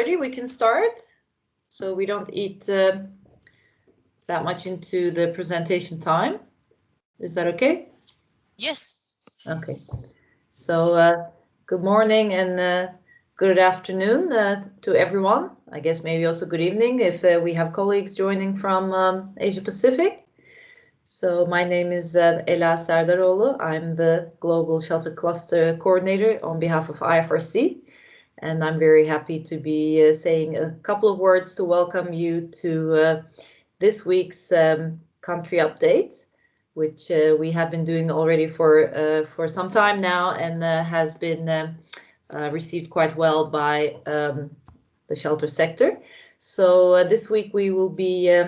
ready, we can start. So we don't eat that much into the presentation time. Is that okay? Yes. Okay. So good morning and good afternoon to everyone. I guess maybe also good evening if we have colleagues joining from Asia Pacific. So my name is Ela Serdaroğlu. I'm the Global Shelter Cluster Coordinator on behalf of IFRC. And I'm very happy to be saying a couple of words to welcome you to this week's country update, which we have been doing already for some time now and has been received quite well by the shelter sector. So this week we will be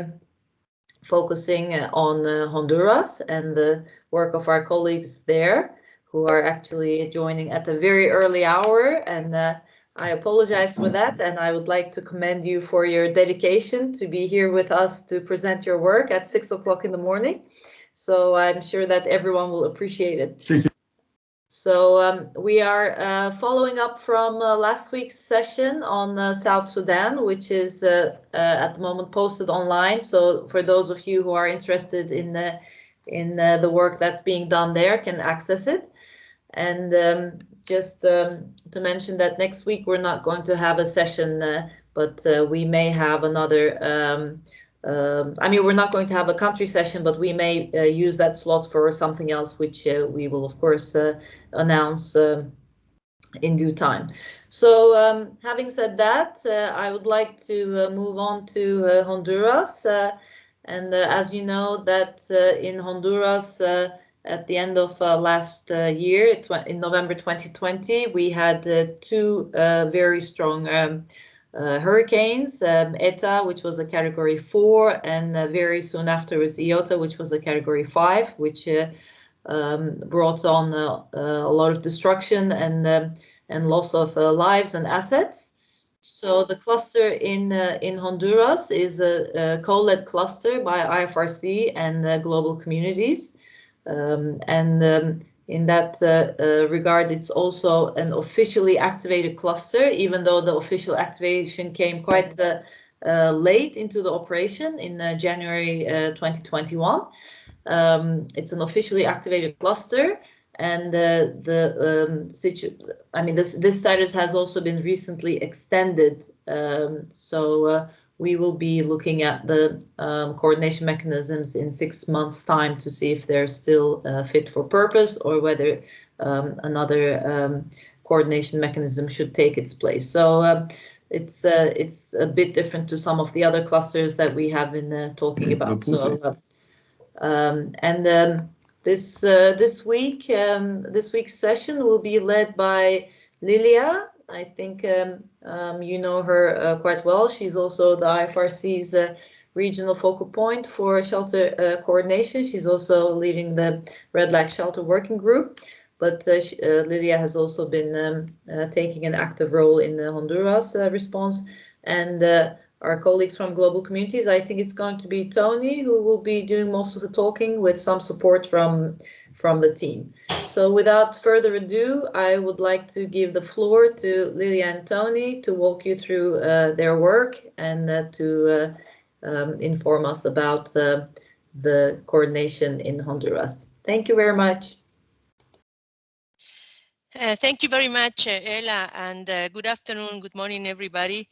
focusing on Honduras and the work of our colleagues there, who are actually joining at a very early hour, and I apologize for that, and I would like to commend you for your dedication to be here with us to present your work at 6 o'clock in the morning. So I'm sure that everyone will appreciate it. So we are following up from last week's session on South Sudan, which is at the moment posted online. So for those of you who are interested in the work that's being done there, can access it. And just to mention that next week we're not going to have a session, but we may have another. I mean, we're not going to have a country session, but we may use that slot for something else, which we will, of course, announce in due time. So having said that, I would like to move on to Honduras. And as you know, that in Honduras, at the end of last year, in November 2020, we had two very strong hurricanes, Eta, which was a Category 4, and very soon afterwards Iota, which was a Category 5, which brought on a lot of destruction and loss of lives and assets. So the cluster in Honduras is a co-led cluster by IFRC and global communities. In that regard, it's also an officially activated cluster, even though the official activation came quite late into the operation in January 2021. It's an officially activated cluster, and this status has also been recently extended. So we will be looking at the coordination mechanisms in 6 months' time to see if they're still fit for purpose or whether another coordination mechanism should take its place. So it's a bit different to some of the other clusters that we have been talking about. So this week's session will be led by Lilia. I think you know her quite well. She's also the IFRC's regional focal point for shelter coordination. She's also leading the Red Lag Shelter Working Group. But Lilia has also been taking an active role in the Honduras response. And our colleagues from global communities, I think it's going to be Tony who will be doing most of the talking with some support from the team. So without further ado, I would like to give the floor to Lilia and Tony to walk you through their work and to inform us about the coordination in Honduras. Thank you very much. Thank you very much, Ella, and good afternoon, good morning, everybody.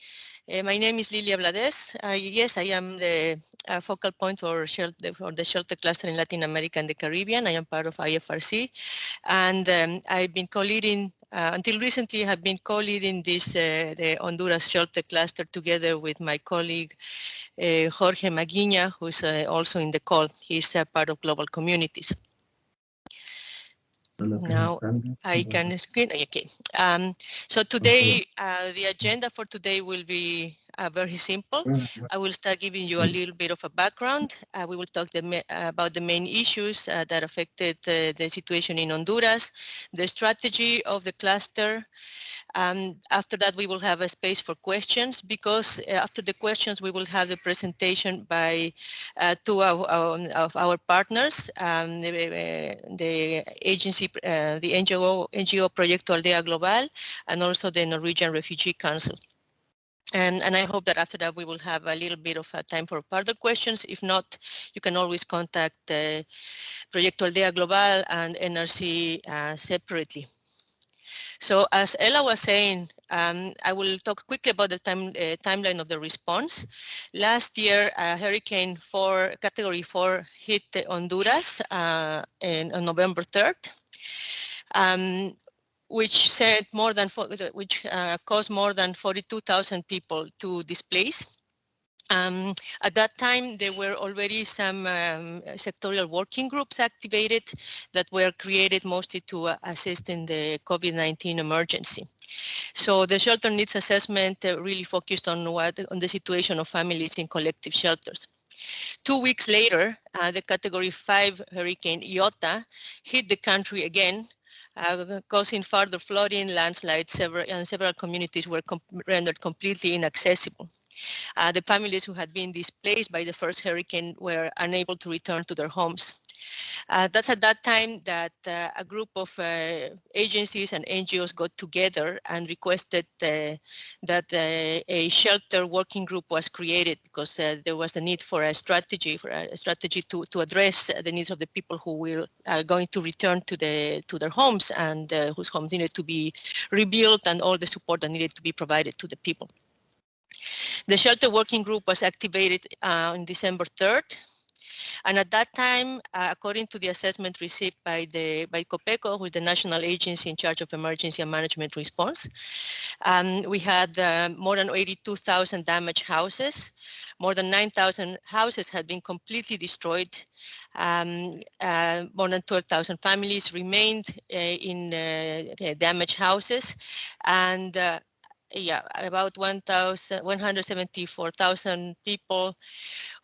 My name is Lilia Blades. Yes, I am the focal point for the shelter cluster in Latin America and the Caribbean. I am part of IFRC, and I've been co-leading, until recently, have been co-leading this the Honduras shelter cluster together with my colleague Jorge Maguiña, who's also in the call. He's part of global communities. Now I can screen. Okay. So today, the agenda for today will be very simple. I will start giving you a little bit of a background. We will talk about the main issues that affected the situation in Honduras, the strategy of the cluster. After that, we will have a space for questions, because after the questions, we will have the presentation by two of our partners, the agency, the NGO Proyecto Aldea Global, and also the Norwegian Refugee Council. And I hope that after that we will have a little bit of time for further questions. If not, you can always contact Proyecto Aldea Global and NRC separately. So as Ella was saying, I will talk quickly about the timeline of the response. Last year, Hurricane Category 4 hit Honduras on November 3rd. Which caused more than 42,000 people to displace. At that time, there were already some sectorial working groups activated that were created mostly to assist in the COVID-19 emergency. So the shelter needs assessment really focused on the situation of families in collective shelters. 2 weeks later, the Category 5 Hurricane Iota hit the country again, causing further flooding, landslides, and several communities were rendered completely inaccessible. The families who had been displaced by the first hurricane were unable to return to their homes. That's at that time that a group of agencies and NGOs got together and requested that a shelter working group was created because there was a need for a strategy to address the needs of the people who were going to return to their homes and whose homes needed to be rebuilt and all the support that needed to be provided to the people. The shelter working group was activated on December 3rd. And at that time, according to the assessment received by COPECO, who is the national agency in charge of emergency and management response, we had more than 82,000 damaged houses. More than 9,000 houses had been completely destroyed. More than 12,000 families remained in damaged houses. And about 174,000 people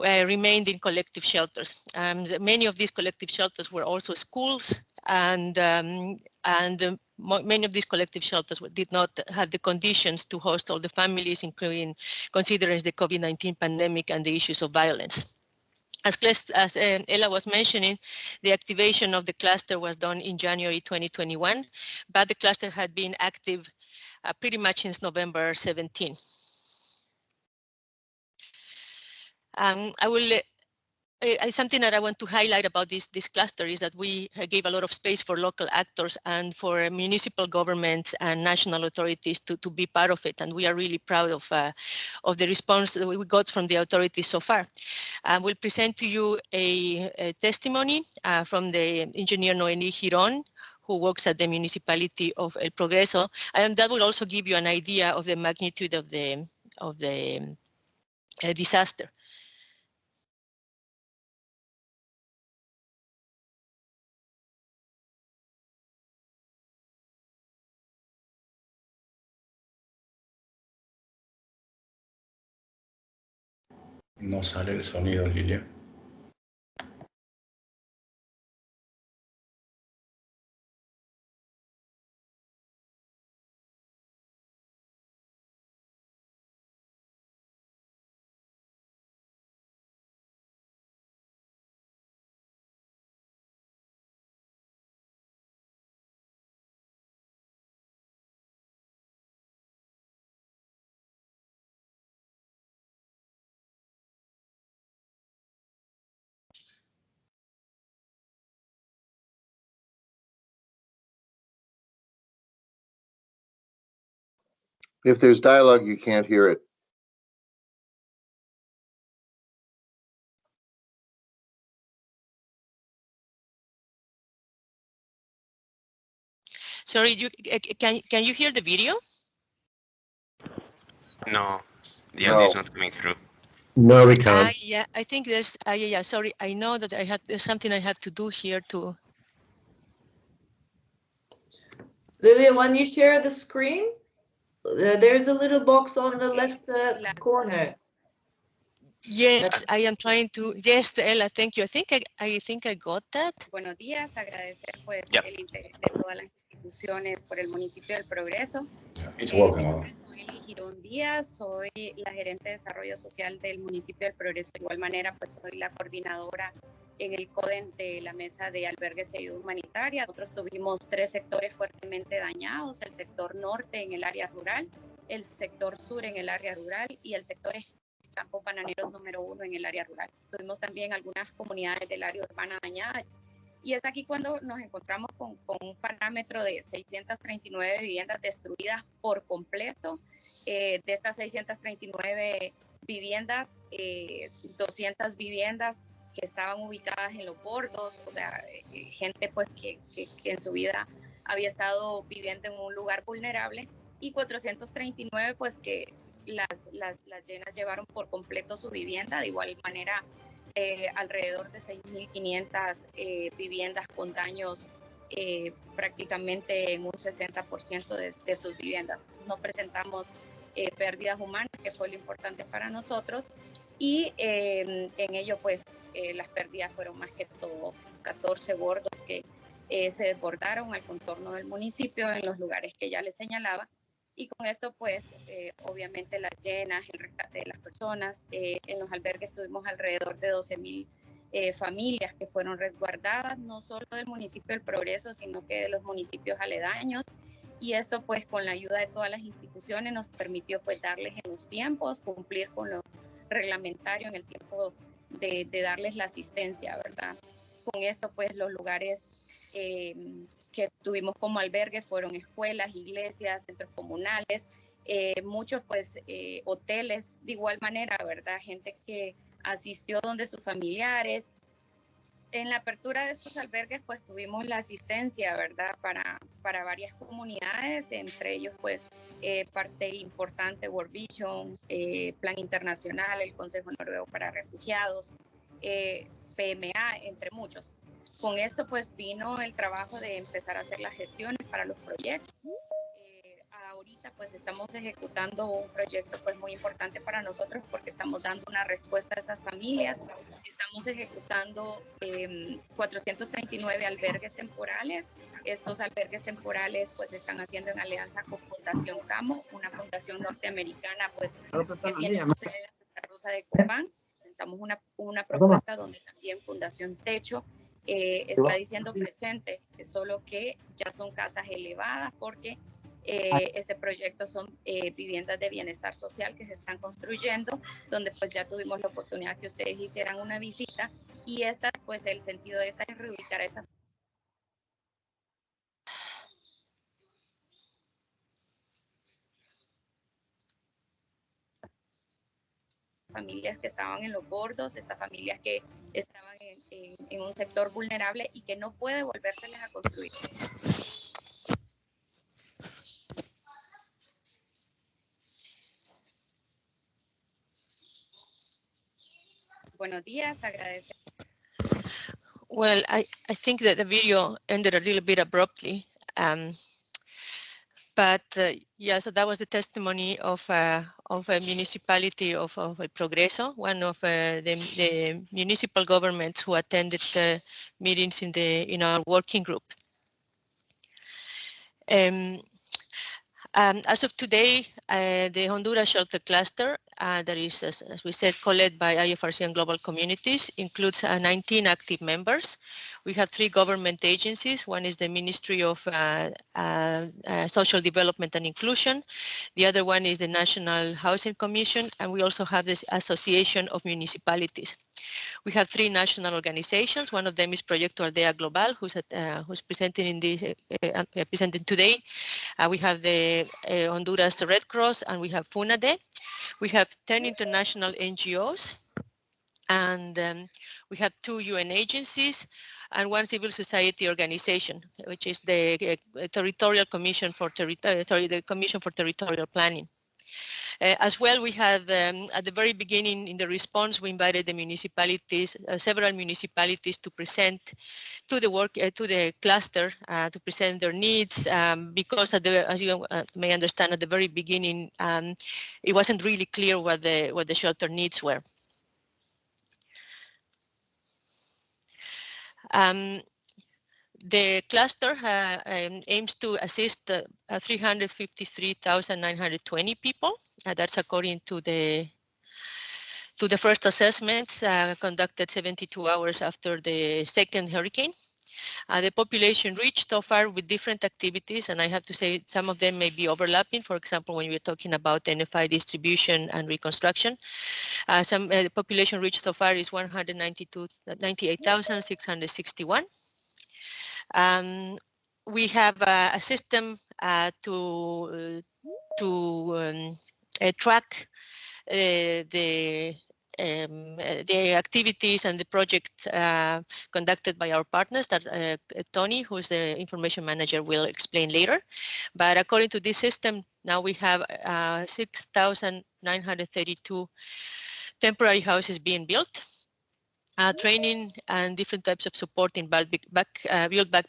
remained in collective shelters. Many of these collective shelters were also schools, and many of these collective shelters did not have the conditions to host all the families, including considering the COVID-19 pandemic and the issues of violence. As Ella was mentioning, the activation of the cluster was done in January 2021, but the cluster had been active pretty much since November 17. Something that I want to highlight about this cluster is that we gave a lot of space for local actors and for municipal governments and national authorities to be part of it, and we are really proud of the response that we got from the authorities so far. We'll present to you a testimony from the engineer Noemi Giron, who works at the municipality of El Progreso, and that will also give you an idea of the magnitude of the disaster. No sale el sonido, Lilia. If there's dialogue, you can't hear it. Sorry, can you hear the video? No, the audio is not coming through. No, we can't. Yeah, I think there's, sorry, I know that there's something I have to do here to. Lilia, when you share the screen, there's a little box on the left corner. Yes, I am trying to. Yes, Ella, thank you. I think I got that. Buenos días, agradecer pues el interés de todas las instituciones por el municipio del Progreso. It's working. Mi nombre es Noemi Girón Díaz, soy la gerente de desarrollo social del municipio del Progreso. De igual manera, pues soy la coordinadora en el CODEN de la Mesa de Albergues y Ayuda Humanitaria. Nosotros tuvimos 3 sectores fuertemente dañados, el sector norte en el área rural, el sector sur en el área rural y el sector campos bananeros número 1 en el área rural. Tuvimos también algunas comunidades del área urbana dañadas. Y es aquí cuando nos encontramos con un parámetro de 639 viviendas destruidas por completo. De estas 639 viviendas, 200 viviendas que estaban ubicadas en los bordos, o sea, gente pues que en su vida había estado viviendo en un lugar vulnerable, y 439 pues que las llenas llevaron por completo su vivienda. De igual manera, alrededor de 6.500 viviendas con daños prácticamente en un 60% de sus viviendas. No presentamos pérdidas humanas, que fue lo importante para nosotros, y en ello pues las pérdidas fueron más que todo 14 bordos que se desbordaron al contorno del municipio en los lugares que ya les señalaba. Y con esto, pues, obviamente las llenas, el rescate de las personas. En los albergues tuvimos alrededor de 12.000 familias que fueron resguardadas, no solo del municipio del Progreso, sino que de los municipios aledaños. Y esto, pues, con la ayuda de todas las instituciones, nos permitió, pues, darles en los tiempos, cumplir con lo reglamentario en el tiempo de darles la asistencia, ¿verdad? Con esto, pues, los lugares que tuvimos como albergue fueron escuelas, iglesias, centros comunales, muchos pues hoteles de igual manera, ¿verdad? Gente que asistió donde sus familiares. En la apertura de estos albergues pues tuvimos la asistencia, ¿verdad? Para varias comunidades, entre ellos pues parte importante World Vision, Plan Internacional, el Consejo Noruego para Refugiados, PMA, entre muchos. Con esto pues vino el trabajo de empezar a hacer las gestiones para los proyectos. Ahorita pues estamos ejecutando un proyecto pues muy importante para nosotros porque estamos dando una respuesta a esas familias. Estamos ejecutando 439 albergues temporales. Estos albergues temporales pues están haciendo en alianza con Fundación Camo, una fundación norteamericana pues que tiene su sede en Santa Rosa de Copán. Presentamos una propuesta donde también Fundación Techo está diciendo presente, solo que ya son casas elevadas porque este proyecto son viviendas de bienestar social que se están construyendo, donde pues ya tuvimos la oportunidad que ustedes hicieran una visita, y estas pues el sentido de esta es reubicar a esas familias que estaban en los bordos, estas familias que estaban en un sector vulnerable y que no puede volvérseles a construir. Buenos días, agradecemos. Well, I think that the video ended a little bit abruptly. But yeah, so that was the testimony of a municipality of El Progreso, one of the municipal governments who attended the meetings in our working group. As of today, the Honduras Shelter Cluster, that is, as we said, co-led by IFRC and Global Communities, includes 19 active members. We have 3 government agencies. One is the Ministry of Social Development and Inclusion. The other one is the National Housing Commission, and we also have this Association of Municipalities. We have 3 national organizations. One of them is Proyecto Aldea Global, who's presenting in this presenting today. We have the Honduras Red Cross, and we have FUNADE. We have 10 international NGOs, and we have 2 UN agencies and 1 civil society organization, which is the Territorial Commission for the Commission for Territorial Planning. As well, we had at the very beginning in the response, we invited the municipalities, several municipalities, to present to the work to the cluster to present their needs, because as you may understand, at the very beginning, it wasn't really clear what the shelter needs were. The cluster aims to assist 353,920 people. That's according to the first assessment conducted 72 hours after the second hurricane. The population reached so far with different activities, and I have to say some of them may be overlapping. For example, when we're talking about NFI distribution and reconstruction, some population reached so far is 198,661. We have a system to track the activities and the projects conducted by our partners that Tony, who is the information manager, will explain later. But according to this system, now we have 6,932 temporary houses being built. Training and different types of support in Build Back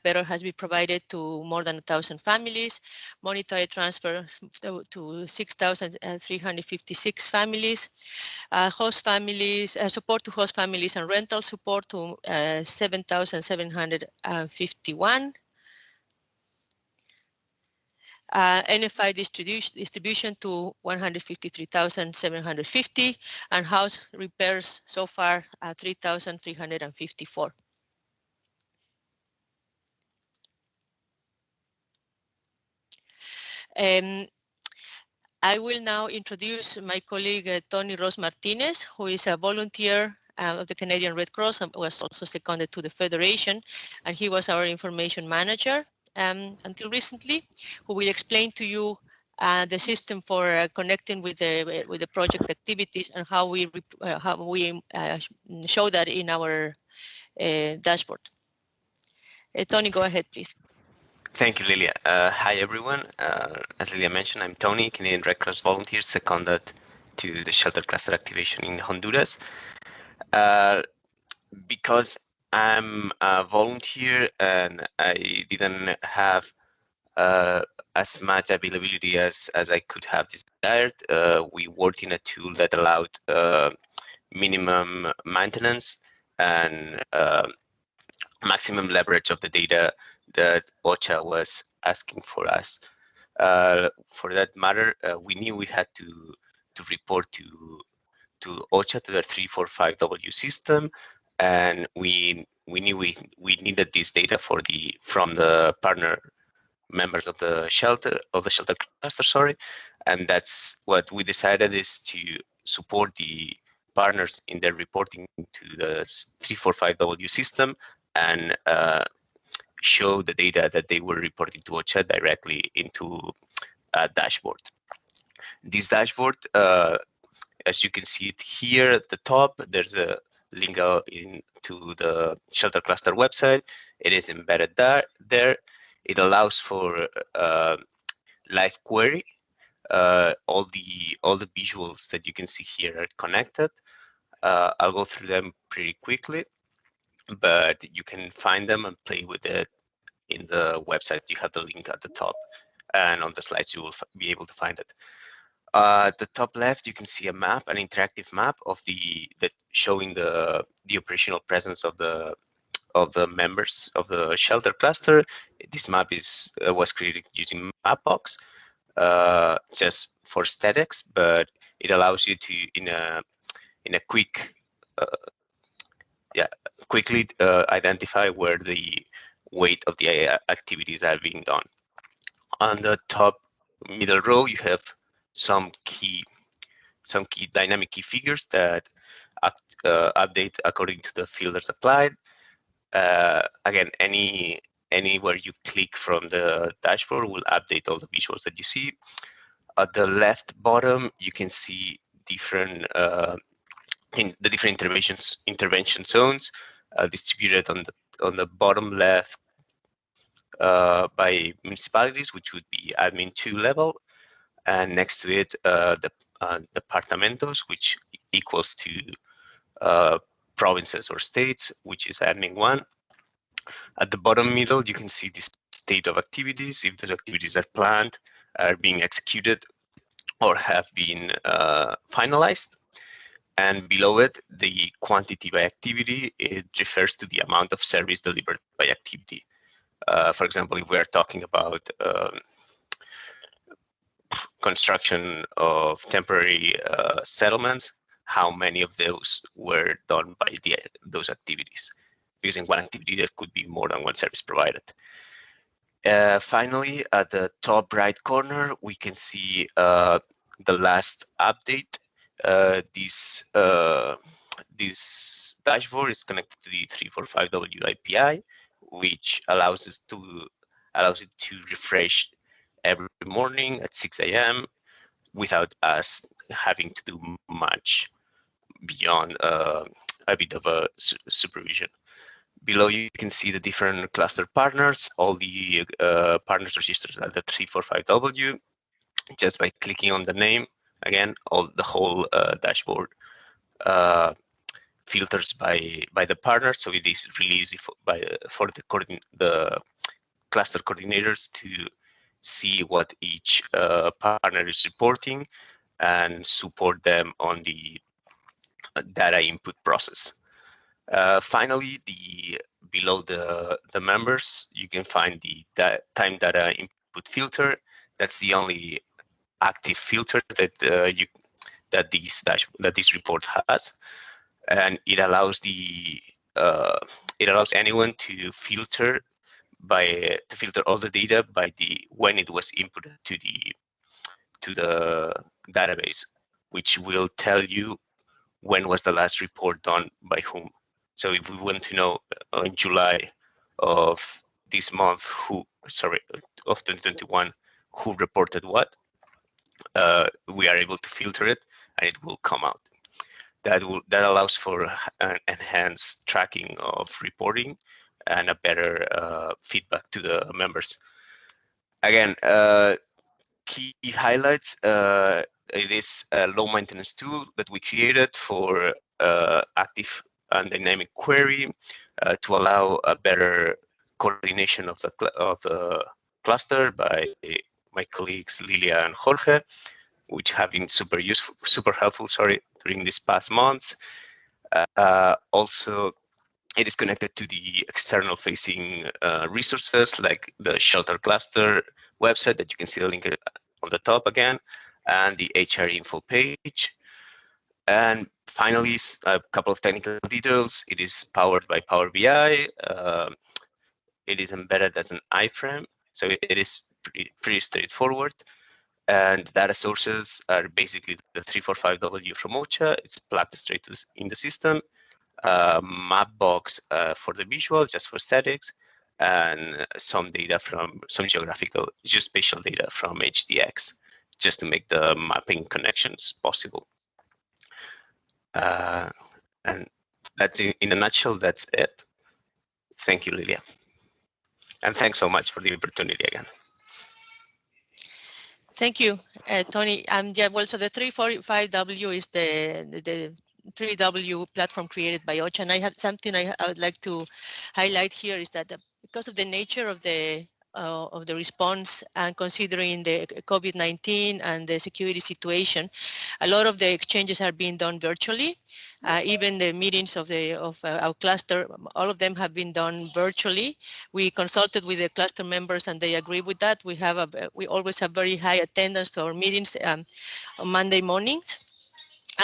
Better has been provided to more than 1,000 families. Monetary transfers to 6,356 families. Host families, support to host families and rental support to 7,751. NFI distribution to 153,750, and house repairs so far 3,354. I will now introduce my colleague Tony Ross Martinez, who is a volunteer of the Canadian Red Cross and was also seconded to the Federation, and he was our information manager until recently, who will explain to you the system for connecting with the project activities and how we show that in our dashboard. Tony, go ahead, please. Thank you, Lilia. Hi, everyone. As Lilia mentioned, I'm Tony, Canadian Red Cross volunteer, seconded to the Shelter Cluster activation in Honduras. Because I'm a volunteer and I didn't have as much availability as I could have desired, we worked in a tool that allowed minimum maintenance and maximum leverage of the data that OCHA was asking for us. For that matter, we knew we had to report to OCHA, to the 345W system, and we knew we needed this data from the partner members of the shelter cluster, sorry, and that's what we decided, is to support the partners in their reporting to the 345W system and show the data that they were reporting to OCHA directly into a dashboard. This dashboard, as you can see it here at the top, there's a link to the Shelter Cluster website. It is embedded there. It allows for live query. All the visuals that you can see here are connected. I'll go through them pretty quickly, but you can find them and play with it in the website. You have the link at the top, and on the slides you will be able to find it. At the top left, you can see a map, an interactive map of showing the operational presence of the members of the shelter cluster. This map was created using Mapbox, just for aesthetics, but it allows you to in a quickly identify where the weight of the activities are being done. On the top middle row, you have some key dynamic key figures that update according to the filters applied. Again, anywhere you click from the dashboard will update all the visuals that you see. At the left bottom, you can see different the different intervention zones distributed on the bottom left by municipalities, which would be admin 2 level, and next to it the departamentos, which equals to provinces or states, which is admin 1. At the bottom middle, you can see the state of activities, if the activities are planned, are being executed, or have been finalized. And below it, the quantity by activity, it refers to the amount of service delivered by activity. For example, if we are talking about construction of temporary settlements, how many of those were done by those activities. because in one activity there could be more than one service provided. Finally, at the top right corner, we can see the last update. This dashboard is connected to the 345W API, which allows it to refresh every morning at 6 a.m. without us having to do much beyond a bit of a supervision. Below you can see the different cluster partners, all the partners registered at the 345W. Just by clicking on the name, again, the whole dashboard filters by the partner, so it is really easy for the cluster coordinators to see what each partner is reporting and support them on the data input process. Finally, below the members, you can find the time data input filter. That's the only active filter that this report has, and it allows anyone to filter all the data by when it was inputted to the database, which will tell you when was the last report done by whom. So if we want to know in July of this month of 2021 who reported what, we are able to filter it and it will come out. That allows for an enhanced tracking of reporting and a better feedback to the members. Again, key highlights. It is a low maintenance tool that we created for active and dynamic query to allow a better coordination of the cluster by my colleagues Lilia and Jorge, which have been super helpful, during these past months. Also, it is connected to the external facing resources like the Shelter cluster website that you can see the link on the top again, and the HR info page. And finally, a couple of technical details. It is powered by Power BI. It is embedded as an iframe, so it is pretty straightforward. And data sources are basically the 345W from OCHA. It's plugged straight in the system. Mapbox for the visual, just for statics, and some data from some geospatial data from HDX, just to make the mapping connections possible. And that's in a nutshell, that's it. Thank you, Lilia. And thanks so much for the opportunity again. Thank you, Tony. Yeah, well, so the 345W is the 3W platform created by OCHA. And I have something I would like to highlight here is that because of the nature of the response and considering the COVID-19 and the security situation, a lot of the exchanges are being done virtually. Even the meetings of our cluster, all of them have been done virtually. We consulted with the cluster members and they agree with that. We always have very high attendance to our meetings on Monday mornings.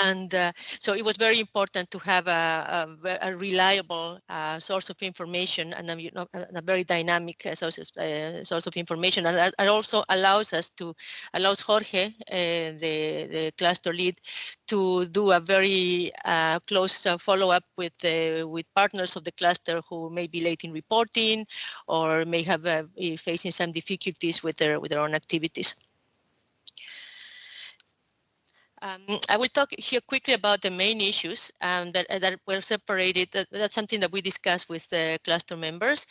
And so it was very important to have a reliable source of information and a very dynamic source of information. And that also allows Jorge, the cluster lead, to do a very close follow-up with partners of the cluster who may be late in reporting or may have facing some difficulties with their own activities. I will talk here quickly about the main issues that were separated. That's something that we discussed with the cluster members.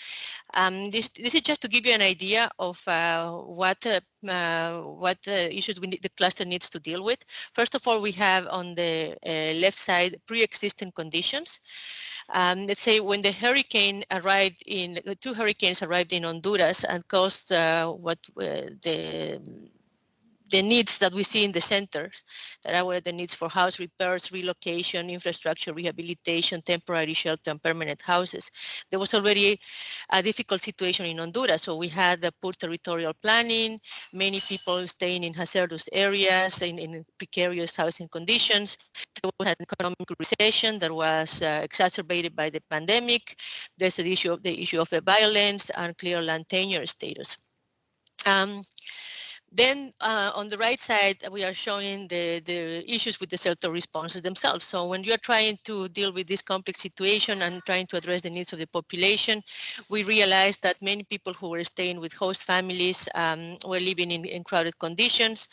This is just to give you an idea of what issues the cluster needs to deal with. First of all, we have on the left side pre-existing conditions. Let's say when the hurricane arrived the two hurricanes arrived in Honduras and caused the needs that we see in the centers, that are where the needs for house repairs, relocation, infrastructure, rehabilitation, temporary shelter, and permanent houses. There was already a difficult situation in Honduras. So we had the poor territorial planning, many people staying in hazardous areas, in precarious housing conditions. There was an economic recession that was exacerbated by the pandemic. There's the issue of the violence and clear land tenure status. Then on the right side, we are showing the issues with the shelter responses themselves. So when you are trying to deal with this complex situation and trying to address the needs of the population, we realized that many people who were staying with host families were living in crowded conditions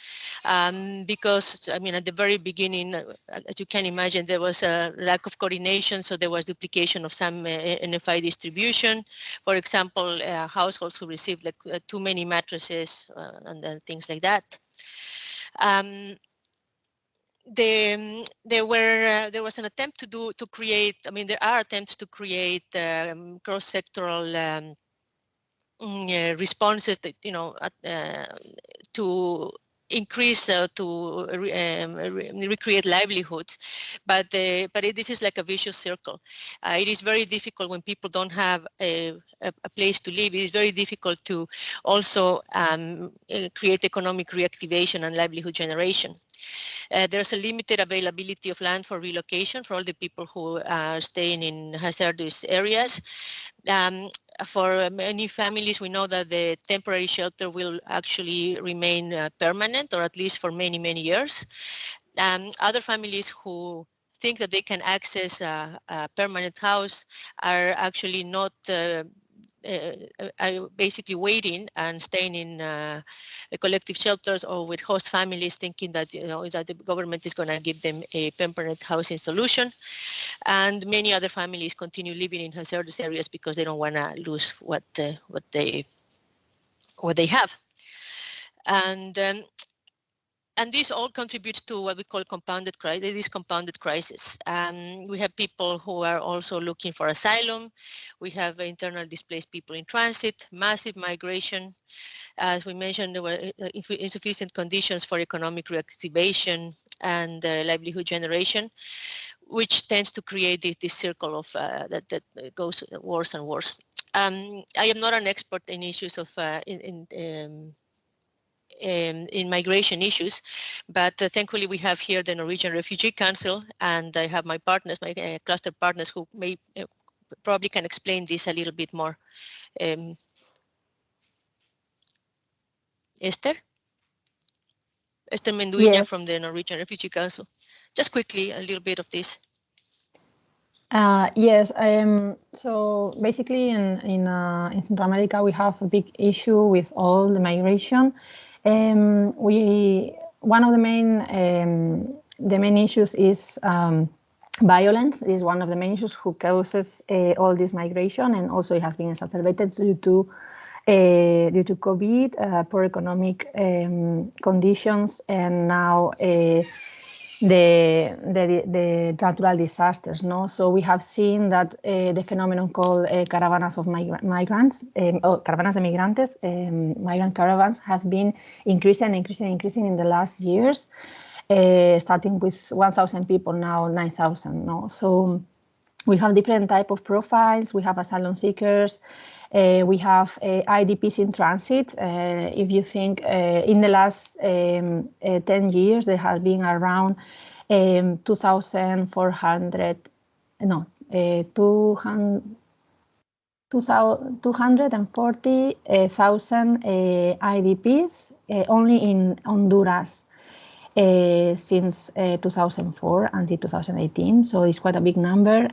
because, I mean, at the very beginning, as you can imagine, there was a lack of coordination, so there was duplication of some NFI distribution. For example, households who received like too many mattresses and things like that. There was an attempt to create. I mean, there are attempts to create cross-sectoral responses that, you know, to increase to recreate livelihoods, but this is like a vicious circle. It is very difficult when people don't have a place to live. It is very difficult to also create economic reactivation and livelihood generation. There's a limited availability of land for relocation for all the people who are staying in hazardous areas. For many families, we know that the temporary shelter will actually remain permanent, or at least for many, many years. Other families who think that they can access a permanent house are actually not are basically waiting and staying in collective shelters or with host families, thinking that, you know, that the government is going to give them a permanent housing solution. And many other families continue living in hazardous areas because they don't want to lose what they have. And this all contributes to what we call compounded crisis. This compounded crisis. We have people who are also looking for asylum. We have internal displaced people in transit, massive migration. As we mentioned, there were insufficient conditions for economic reactivation and livelihood generation, which tends to create this circle of that goes worse and worse. I am not an expert in issues of in migration issues, but thankfully we have here the Norwegian Refugee Council, and I have my partners, my cluster partners, who may probably can explain this a little bit more. Esther Menduiña, yes, from the Norwegian Refugee Council. Just quickly, a little bit of this. Yes, so basically in Central America we have a big issue with all the migration. One of the main issues is violence. Is one of the main issues who causes all this migration, and also it has been exacerbated due to COVID, poor economic conditions, and now the natural disasters. No, so we have seen that the phenomenon called caravanas of migrants, or caravanas de migrantes, migrant caravans, have been increasing in the last years, starting with 1,000 people, now 9,000. No, so we have different type of profiles. We have asylum seekers. We have IDPs in transit. If you think in the last 10 years, there have been around 240,000 IDPs only in Honduras since 2004 until 2018. So it's quite a big number.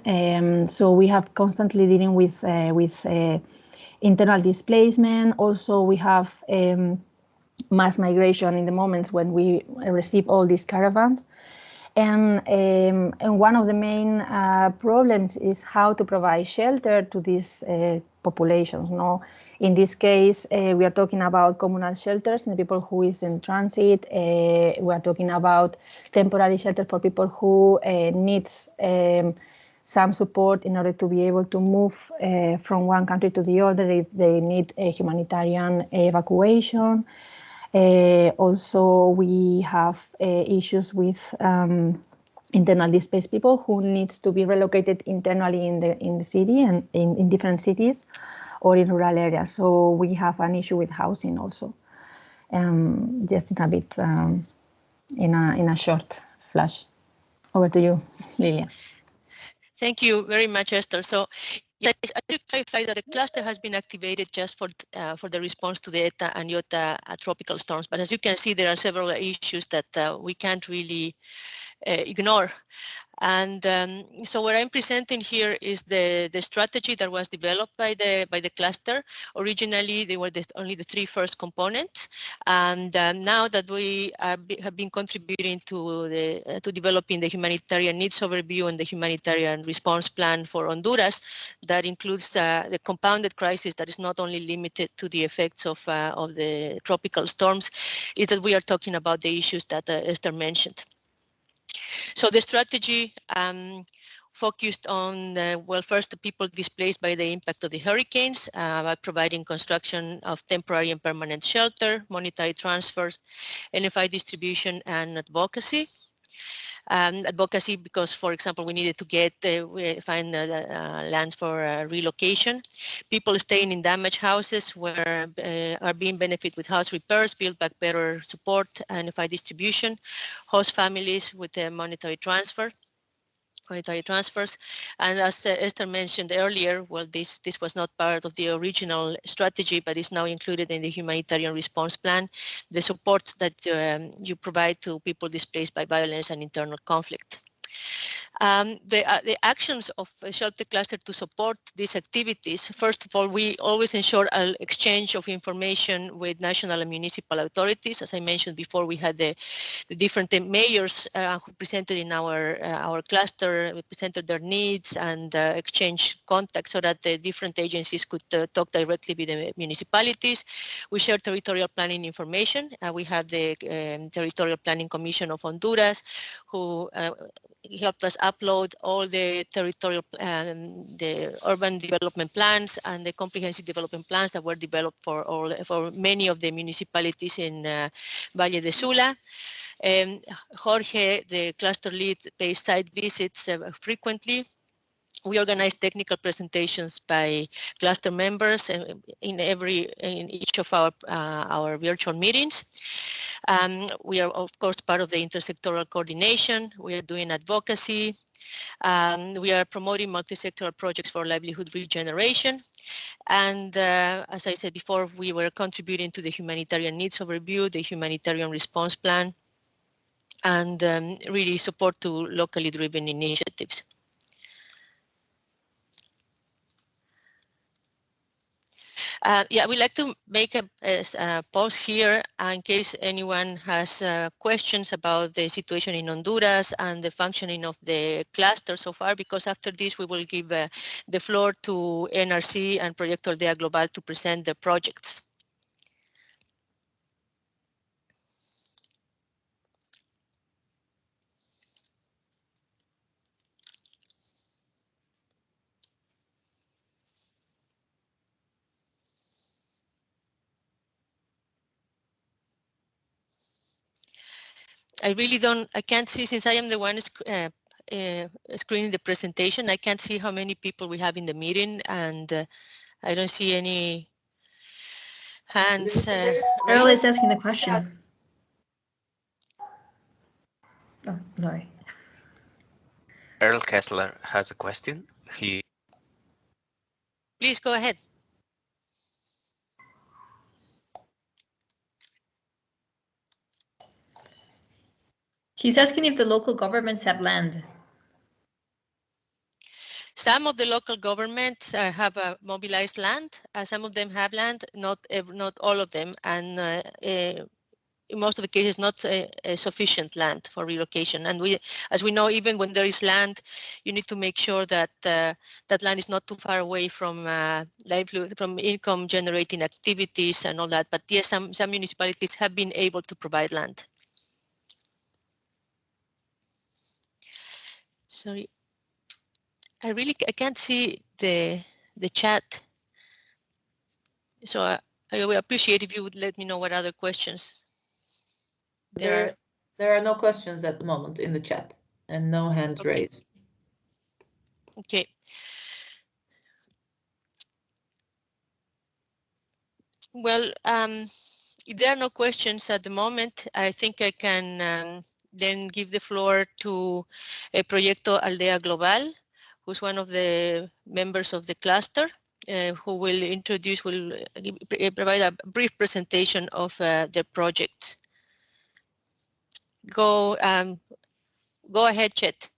So we have constantly dealing with internal displacement. Also, we have mass migration in the moments when we receive all these caravans. And one of the main problems is how to provide shelter to these populations. No, in this case, we are talking about communal shelters and people who is in transit. We are talking about temporary shelter for people who needs some support in order to be able to move from one country to the other if they need a humanitarian evacuation. Also, we have issues with internally displaced people who needs to be relocated internally in the city and in different cities or in rural areas. So we have an issue with housing also. Just in a bit, in a short flash. Over to you, Lilia. Thank you very much, Esther. So, yes, I should clarify that the cluster has been activated just for the response to the ETA and IOTA tropical storms. But as you can see, there are several issues that we can't really ignore. And so what I'm presenting here is the strategy that was developed by the cluster. Originally, they were only the three first components, and now that we have been contributing to developing the humanitarian needs overview and the humanitarian response plan for Honduras, that includes the compounded crisis that is not only limited to the effects of the tropical storms, is that we are talking about the issues that Esther mentioned. So the strategy focused on, well, first, the people displaced by the impact of the hurricanes, by providing construction of temporary and permanent shelter, monetary transfers, NFI distribution, and advocacy. Advocacy because, for example, we needed to find lands for relocation. People staying in damaged houses are being benefited with house repairs, build back better support, NFI distribution, host families with monetary transfers. And as Esther mentioned earlier, well, this was not part of the original strategy, but is now included in the humanitarian response plan, the support that you provide to people displaced by violence and internal conflict. The actions of Shelter Cluster to support these activities, first of all, we always ensure an exchange of information with national and municipal authorities. As I mentioned before, we had the different mayors who presented in our cluster, presented their needs and exchange contacts so that the different agencies could talk directly with the municipalities. We share territorial planning information. We have the Territorial Planning Commission of Honduras, who helped us upload all the territorial, the urban development plans and the comprehensive development plans that were developed for many of the municipalities in Valle de Sula. Jorge, the cluster lead, pays site visits frequently. We organize technical presentations by cluster members in each of our virtual meetings. We are, of course, part of the intersectoral coordination. We are doing advocacy. We are promoting multi-sectoral projects for livelihood regeneration. And as I said before, we were contributing to the humanitarian needs overview, the humanitarian response plan, and really support to locally driven initiatives. Yeah, we'd like to make a pause here in case anyone has questions about the situation in Honduras and the functioning of the cluster so far, because after this we will give the floor to NRC and Proyecto Aldea Global to present the projects. I can't see, since I am the one screening the presentation, I can't see how many people we have in the meeting, and I don't see any hands. Earl is asking the question. Oh, sorry. Earl Kessler has a question. Please go ahead. He's asking if the local governments have land. Some of the local governments have mobilized land. Some of them have land, not all of them, and in most of the cases, not sufficient land for relocation. And as we know, even when there is land, you need to make sure that that land is not too far away from livelihood, from income-generating activities and all that. But yes, some municipalities have been able to provide land. Sorry, I can't see the chat. So I would appreciate if you would let me know what other questions There There are no questions at the moment in the chat and no hands Okay. raised. Okay. Well, if there are no questions at the moment, I think I can then give the floor to Proyecto Aldea Global, who's one of the members of the cluster, who will provide a brief presentation of the project. Go ahead, Chet.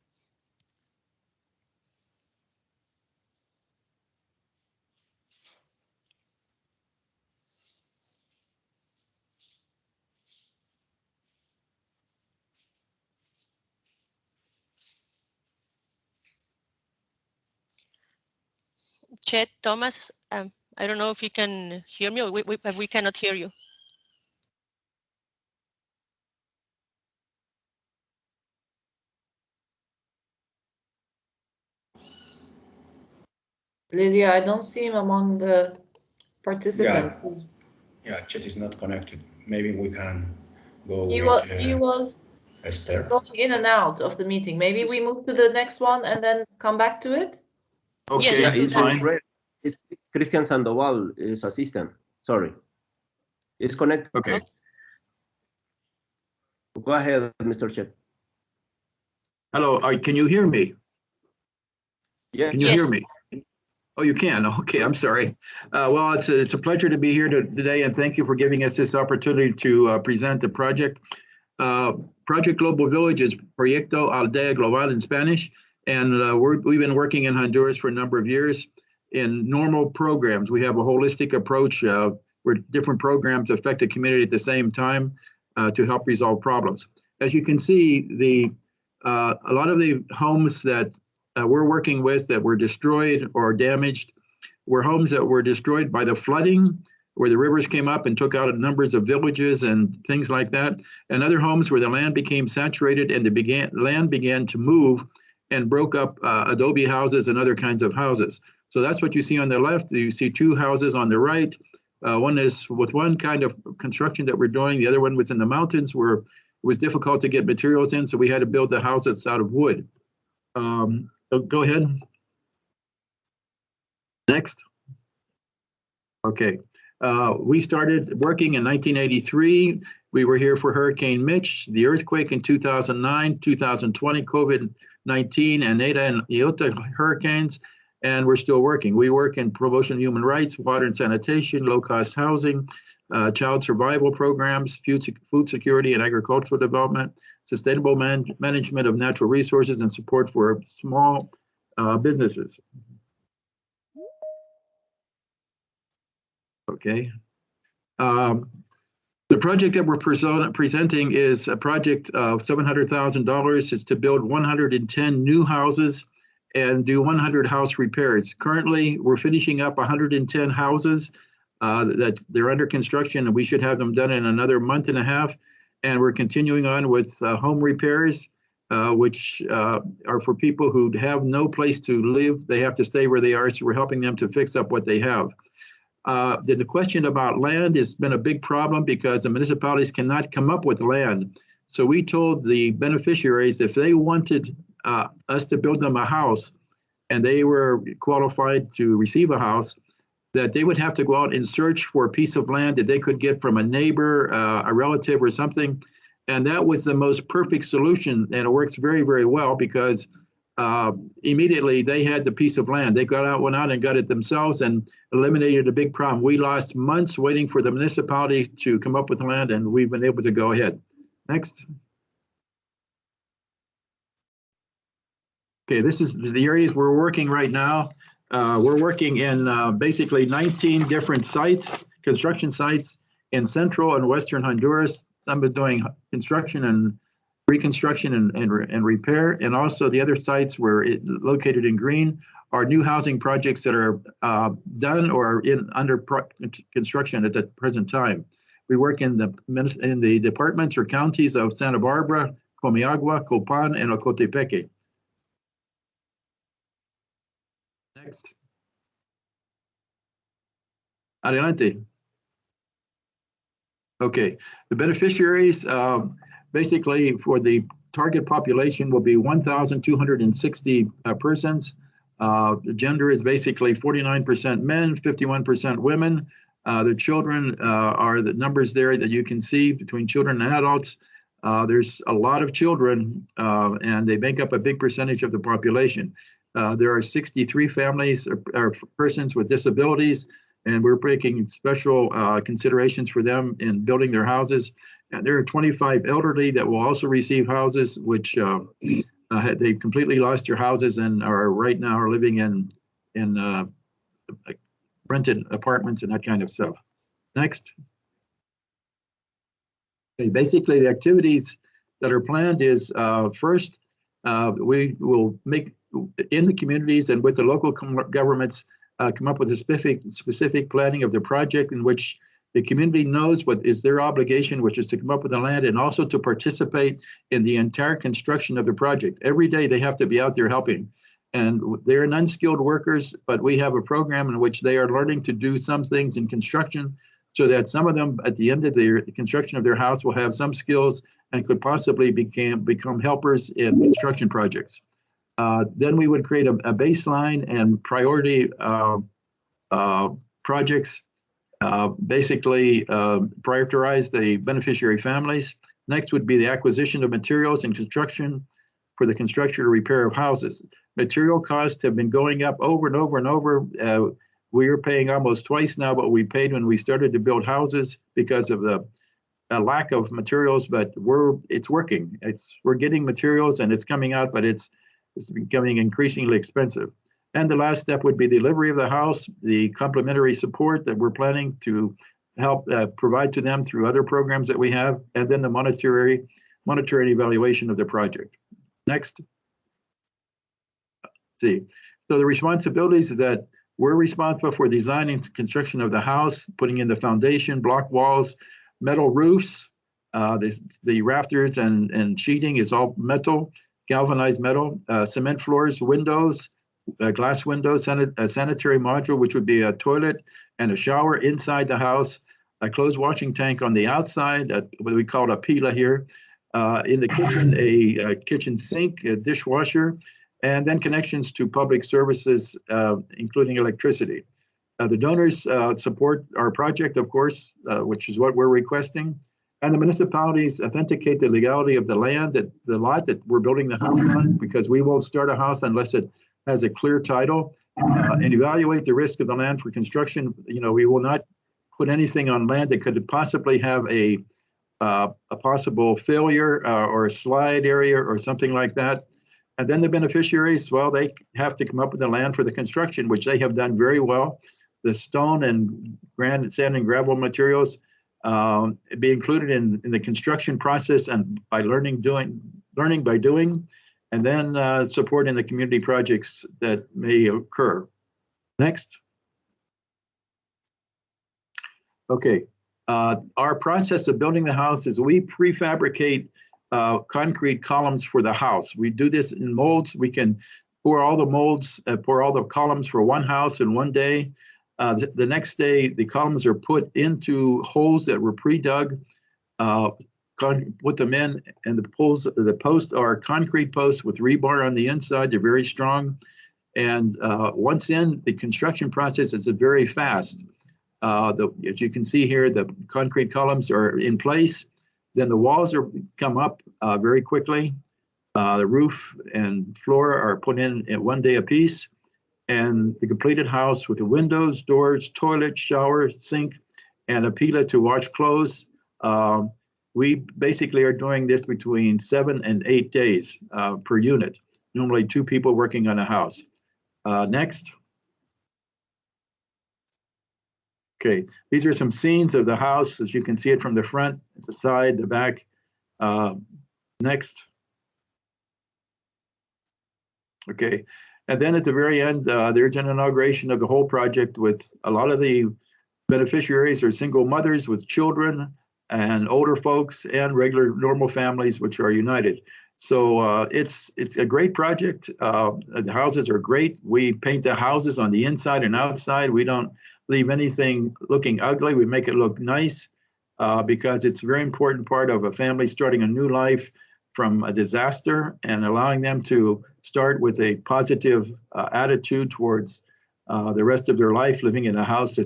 Chet, Thomas, I don't know if you can hear me, or we cannot hear you. Lydia, I don't see him among the participants. Yeah, chat is not connected. Maybe we can go He with was Esther. going in and out of the meeting. Maybe we move to the next one and then come back to it. Yes, Okay, let's do it's that. fine. It's Christian Sandoval is assistant. Sorry. It's connected. Okay. Go ahead, Mr. Chet. Hello, can you hear me? Yeah. Can you hear me? Oh, you can. Okay, I'm sorry. Well, it's a pleasure to be here today, and thank you for giving us this opportunity to present the project. Project Global Village is Proyecto Aldea Global in Spanish, and we've been working in Honduras for a number of years in normal programs. We have a holistic approach where different programs affect the community at the same time to help resolve problems. As you can see, a lot of the homes that we're working with that were destroyed or damaged were homes that were destroyed by the flooding, where the rivers came up and took out numbers of villages and things like that, and other homes where the land became saturated and the land began to move and broke up adobe houses and other kinds of houses. So that's what you see on the left. You see two houses on the right. One is with one kind of construction that we're doing. The other one was in the mountains where it was difficult to get materials in, so we had to build the house that's out of wood. So go ahead. Next. Okay. We started working in 1983. We were here for Hurricane Mitch, the earthquake in 2009, 2020, COVID-19, and Eta and Iota hurricanes, and we're still working. We work in promotion of human rights, water and sanitation, low-cost housing, child survival programs, food security and agricultural development, sustainable management of natural resources, and support for small businesses. Okay. The project that we're presenting is a project of $700,000. It's to build 110 new houses and do 100 house repairs. Currently, we're finishing up 110 houses that they're under construction, and we should have them done in another month and a half. And we're continuing on with home repairs, which are for people who have no place to live. They have to stay where they are, so we're helping them to fix up what they have. The question about land has been a big problem because the municipalities cannot come up with land. So we told the beneficiaries if they wanted us to build them a house and they were qualified to receive a house, that they would have to go out and search for a piece of land that they could get from a neighbor, a relative or something. And that was the most perfect solution. And it works very, very well because immediately they had the piece of land. They went out and got it themselves and eliminated a big problem. We lost months waiting for the municipality to come up with land, and we've been able to go ahead. Next. Okay, this is the areas we're working right now. We're working in basically 19 different sites, construction sites in central and western Honduras. Some are doing construction and reconstruction and repair, and also the other sites were located in green are new housing projects that are done or under construction at the present time. We work in the departments or counties of Santa Barbara, Comayagua, Copan, and Ocotepeque. Next. Adelante. Okay, the beneficiaries, basically for the target population will be 1,260 persons. The gender is basically 49% men, 51% women. The children are the numbers there that you can see between children and adults. There's a lot of children, and they make up a big percentage of the population. There are 63 families or persons with disabilities, and we're making special considerations for them in building their houses. And there are 25 elderly that will also receive houses, which they completely lost their houses and are right now are living in rented apartments and that kind of stuff. Next. Okay, basically, the activities that are planned is first, we will make in the communities and with the local governments come up with a specific planning of the project in which the community knows what is their obligation, which is to come up with the land and also to participate in the entire construction of the project. Every day they have to be out there helping. And they're unskilled workers, but we have a program in which they are learning to do some things in construction so that some of them at the end of the construction of their house will have some skills and could possibly become helpers in construction projects. Then we would create a baseline and priority projects, basically prioritize the beneficiary families. Next would be the acquisition of materials and construction for the construction or repair of houses. Material costs have been going up over and over and over. We are paying almost twice now what we paid when we started to build houses because of the lack of materials, but it's working. We're getting materials and it's coming out, but it's becoming increasingly expensive. And the last step would be the delivery of the house, the complementary support that we're planning to help provide to them through other programs that we have, and then the monetary evaluation of the project. Next. See, so the responsibilities is that we're responsible for designing construction of the house, putting in the foundation, block walls, metal roofs, the rafters and sheeting is all metal, galvanized metal, cement floors, windows, glass windows, a sanitary module, which would be a toilet and a shower inside the house, a clothes washing tank on the outside, what we call a pila here, in the kitchen, a kitchen sink, a dishwasher, and then connections to public services, including electricity. The donors support our project, of course, which is what we're requesting. And the municipalities authenticate the legality of the land, the lot that we're building the house on, because we won't start a house unless it has a clear title, and evaluate the risk of the land for construction. You know, we will not put anything on land that could possibly have a possible failure or a slide area or something like that. And then the beneficiaries, well, they have to come up with the land for the construction, which they have done very well. The stone and sand and gravel materials be included in the construction process and by learning by doing, and then support in the community projects that may occur. Next. Okay, our process of building the house is we prefabricate concrete columns for the house. We do this in molds. We can pour all the molds, pour all the columns for one house in one day. The next day, the columns are put into holes that were pre-dug, put them in, and the posts are concrete posts with rebar on the inside. They're very strong. And once in, the construction process is very fast. As you can see here, the concrete columns are in place. Then the walls come up very quickly. The roof and floor are put in one day apiece. And the completed house with the windows, doors, toilet, shower, sink, and a pila to wash clothes. We basically are doing this between 7 and 8 days per unit. Normally 2 people working on a house. Next. Okay, these are some scenes of the house, as you can see it from the front, the side, the back. Next. Okay, and then at the very end, there's an inauguration of the whole project with a lot of the beneficiaries are single mothers with children and older folks and regular normal families, which are united. So it's a great project. The houses are great. We paint the houses on the inside and outside. We don't leave anything looking ugly. We make it look nice. because it's a very important part of a family starting a new life from a disaster and allowing them to start with a positive attitude towards the rest of their life, living in a house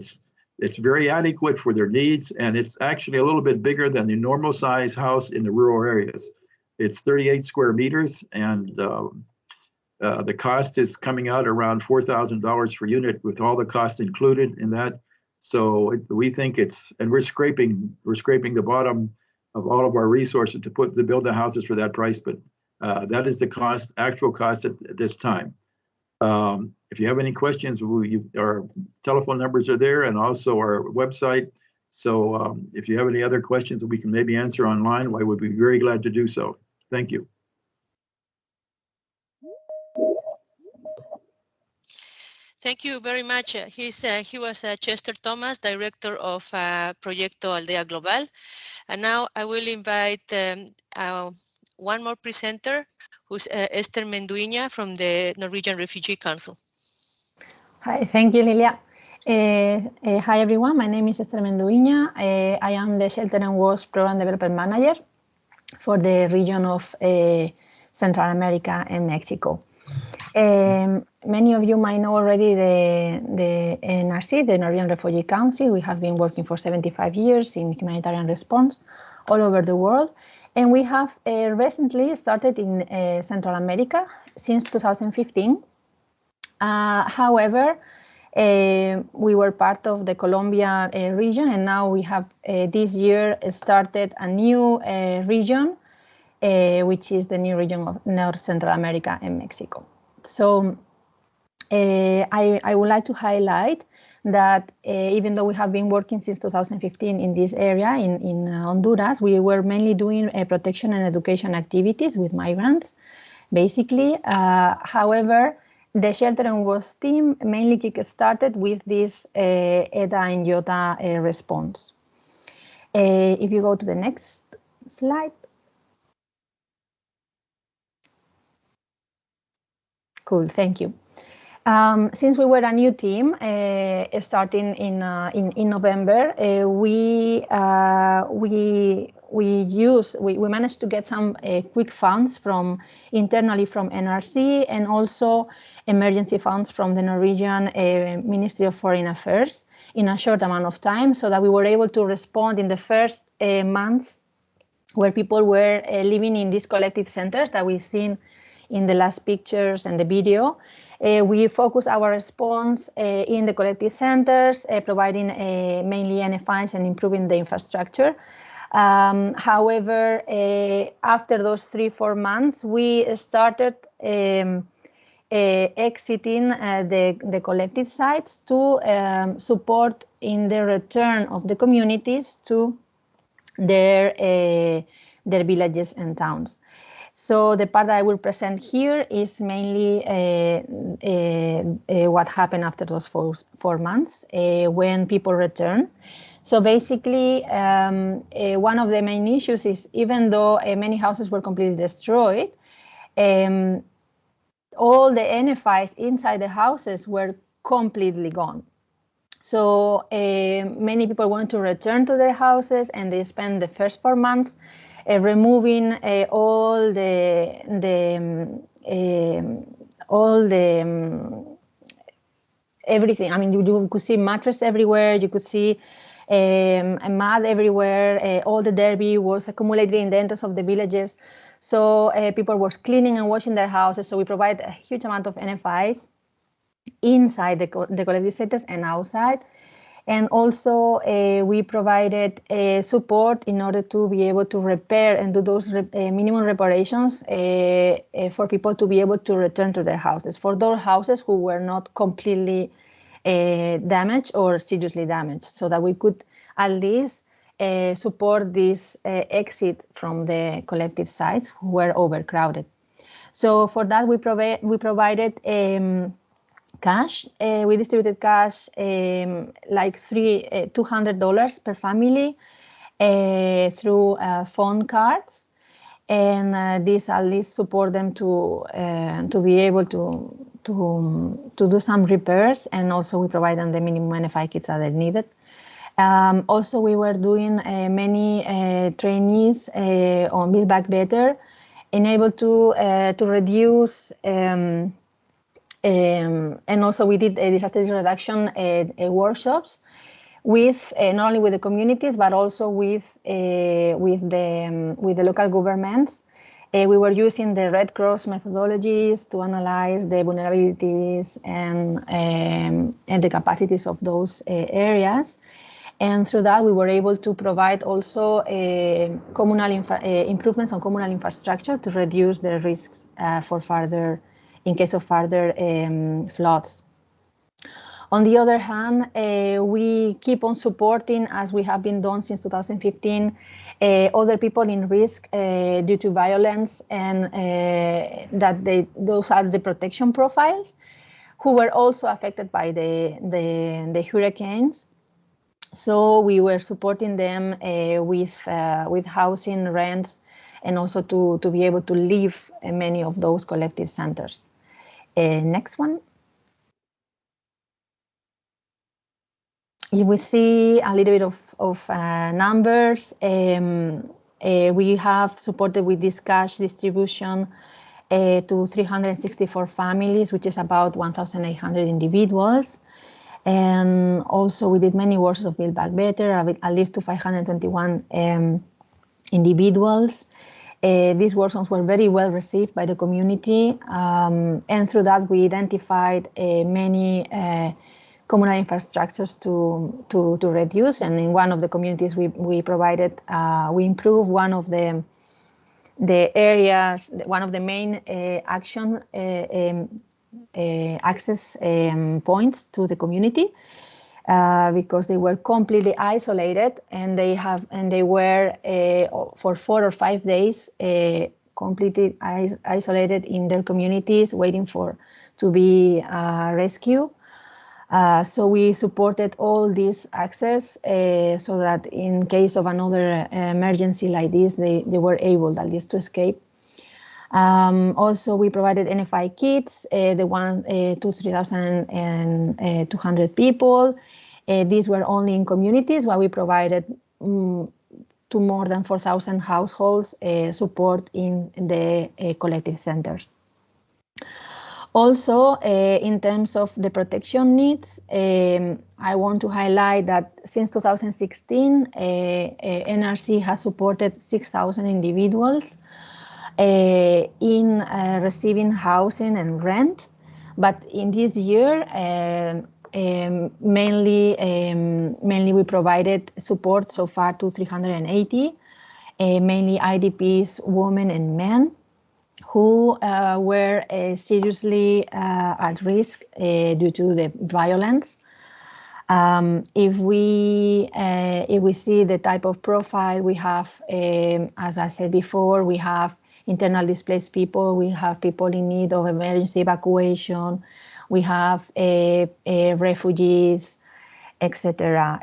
it's very adequate for their needs, and it's actually a little bit bigger than the normal size house in the rural areas. It's 38 square meters, and the cost is coming out around $4,000 per unit with all the costs included in that. So we think and we're scraping the bottom of all of our resources to build the houses for that price, but that is the actual cost at this time. If you have any questions, our telephone numbers are there, and also our website. So if you have any other questions that we can maybe answer online, I would be very glad to do so. Thank you. Thank you very much. He was Chester Thomas, Director of Proyecto Aldea Global. And now I will invite one more presenter, who's Esther Menduiña from the Norwegian Refugee Council. Hi, thank you, Lilia. Hi, everyone. My name is Esther Menduiña. I am the Shelter and NFI Program Development Manager for the region of Central America and Mexico. Many of you might know already the NRC, the Norwegian Refugee Council. We have been working for 75 years in humanitarian response all over the world. And we have recently started in Central America since 2015. However, we were part of the Colombia region, and now we have this year started a new region, which is the new region of North Central America and Mexico. So I would like to highlight that even though we have been working since 2015 in this area in Honduras, we were mainly doing protection and education activities with migrants, basically. However, the Shelter and NFI team mainly kick-started with this EDA and IOTA response. If you go to the next slide. Cool, thank you. Since we were a new team, starting in November, we managed to get some quick funds internally from NRC, and also emergency funds from the Norwegian Ministry of Foreign Affairs in a short amount of time, so that we were able to respond in the first months where people were living in these collective centers that we've seen in the last pictures and the video. We focus our response in the collective centers, providing mainly NFIs and improving the infrastructure. However, after those 3-4 months, we started exiting the collective sites to support in the return of the communities to their villages and towns. So the part that I will present here is mainly what happened after those 4 months when people return. So basically, one of the main issues is, even though many houses were completely destroyed, all the NFIs inside the houses were completely gone. So many people want to return to their houses, and they spend the first 4 months removing all the everything. I mean, you could see mattress everywhere. You could see mud everywhere. All the debris was accumulated in the entrance of the villages. So people were cleaning and washing their houses. So we provide a huge amount of NFIs inside the collective centers and outside. And also we provided support in order to be able to repair and do those minimum reparations for people to be able to return to their houses, for those houses who were not completely damaged or seriously damaged, so that we could at least support this exit from the collective sites who were overcrowded. So for that, we provided cash. We distributed cash like $200 per family through phone cards, and this at least support them to be able to do some repairs, and also we provide them the minimum NFI kits that they needed. Also, we were doing many trainees on Build Back Better, enabled to reduce, and also we did disaster reduction workshops with not only with the communities but also with the local governments. We were using the Red Cross methodologies to analyze the vulnerabilities and the capacities of those areas. And through that, we were able to provide also communal improvements on communal infrastructure to reduce the risks for further, in case of further floods. On the other hand, we keep on supporting, as we have been done since 2015, other people in risk due to violence, and those are the protection profiles, who were also affected by the hurricanes. So we were supporting them with housing, rents, and also to be able to live in many of those collective centers. Next one. We see a little bit of numbers. We have supported with this cash distribution to 364 families, which is about 1,800 individuals. And also we did many workshops of Build Back Better, at least to 521 individuals. These workshops were very well received by the community, and through that we identified many communal infrastructures to reduce. And in one of the communities we provided, we improved one of the areas, one of the main access points to the community, because they were completely isolated, and they were for 4 or 5 days completely isolated in their communities, waiting to be rescued. So we supported all this access so that in case of another emergency like this, they were able at least to escape. Also, we provided NFI kits, the one to 3,200 people. These were only in communities, while we provided to more than 4,000 households support in the collective centers. Also, in terms of the protection needs, I want to highlight that since 2016, NRC has supported 6,000 individuals in receiving housing and rent. But in this year, mainly we provided support so far to 380, mainly IDPs, women and men, who were seriously at risk due to the violence. If we see the type of profile we have, as I said before, we have internal displaced people, we have people in need of emergency evacuation, we have refugees, etc.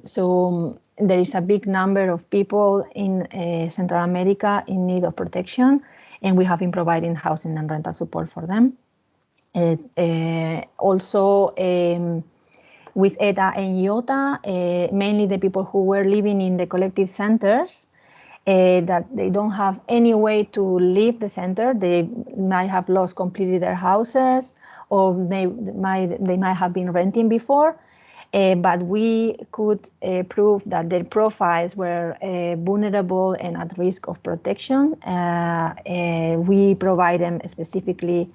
So there is a big number of people in Central America in need of protection, and we have been providing housing and rental support for them. Also, with ETA and IOTA, mainly the people who were living in the collective centers, that they don't have any way to leave the center. They might have lost completely their houses, or they might have been renting before, but we could prove that their profiles were vulnerable and at risk of protection. We provide them specifically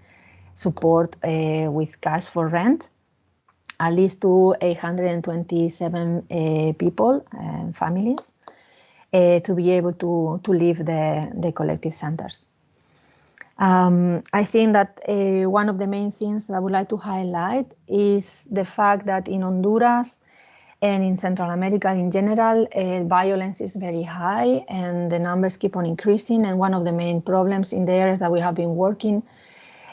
support with cash for rent, at least to 827 people and families, to be able to leave the collective centers. I think that one of the main things that I would like to highlight is the fact that in Honduras and in Central America in general, violence is very high and the numbers keep on increasing. And one of the main problems in the areas that we have been working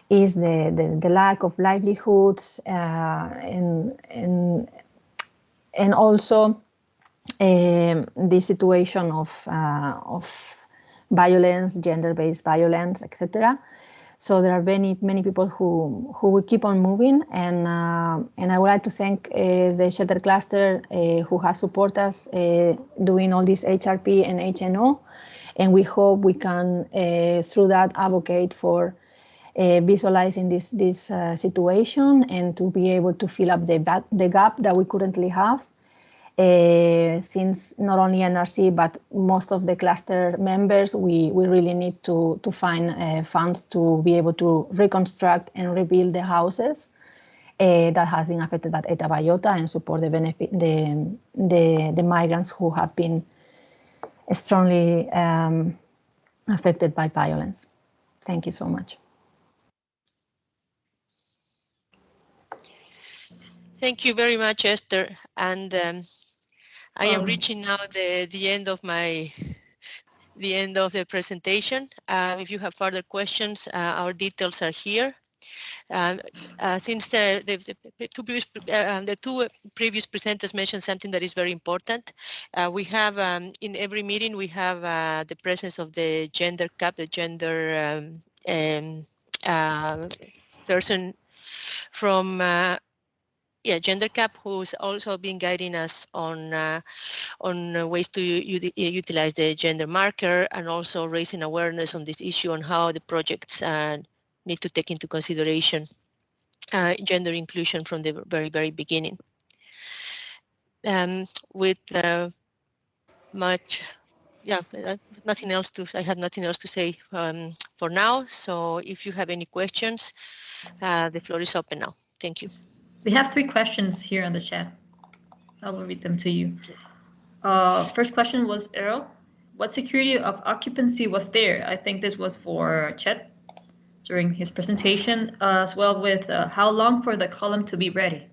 is the lack of livelihoods, and also the situation of violence, gender-based violence, etc. So there are many people who will keep on moving, and I would like to thank the Shelter Cluster who has supported us doing all this HRP and HNO, and we hope we can through that advocate for visualizing this situation and to be able to fill up the gap that we currently have. Since not only NRC but most of the cluster members, we really need to find funds to be able to reconstruct and rebuild the houses that has been affected by Eta Biota and support the migrants who have been strongly affected by violence. Thank you so much. Thank you very much, Esther. And I am reaching now the end of the presentation. If you have further questions, our details are here. Since the two previous presenters mentioned something that is very important, we have in every meeting we have the presence of the gender cap, the gender person from Gender Cap, who's also been guiding us on ways to utilize the gender marker and also raising awareness on this issue on how the projects need to take into consideration gender inclusion from the very beginning. With nothing else I have nothing else to say for now. So if you have any questions, the floor is open now. Thank you. We have 3 questions here on the chat. I will read them to you. First question was Earl. What security of occupancy was there? I think this was for Chet during his presentation, as well with how long for the column to be ready?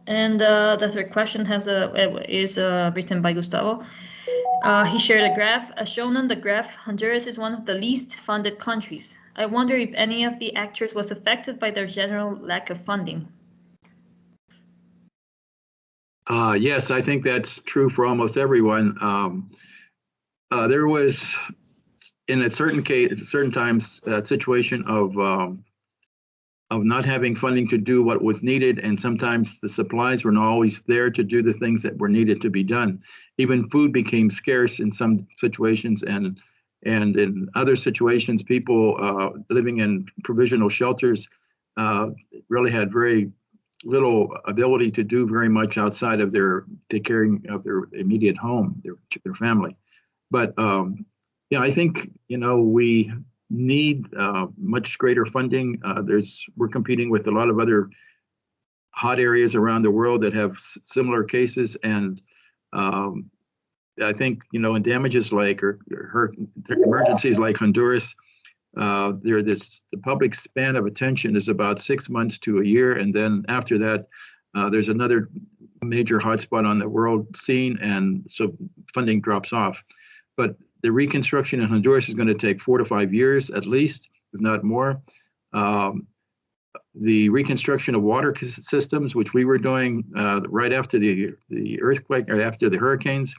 And the third question is written by Gustavo. He shared a graph. As shown on the graph, Honduras is one of the least funded countries. I wonder if any of the actors was affected by their general lack of funding. Yes, I think that's true for almost everyone. There was, in a certain case, at certain times, a situation of not having funding to do what was needed, and sometimes the supplies were not always there to do the things that were needed to be done. Even food became scarce in some situations, and in other situations, people living in provisional shelters really had very little ability to do very much outside of take caring of their immediate home, their family. But I think we need much greater funding. We're competing with a lot of other hot areas around the world that have similar cases, and I think in damages like or emergencies like Honduras, the public span of attention is about 6 months to a year, and then after that, there's another major hotspot on the world scene, and so funding drops off. But the reconstruction in Honduras is going to take 4 to 5 years at least, if not more. The reconstruction of water systems, which we were doing right after the earthquake or after the hurricanes,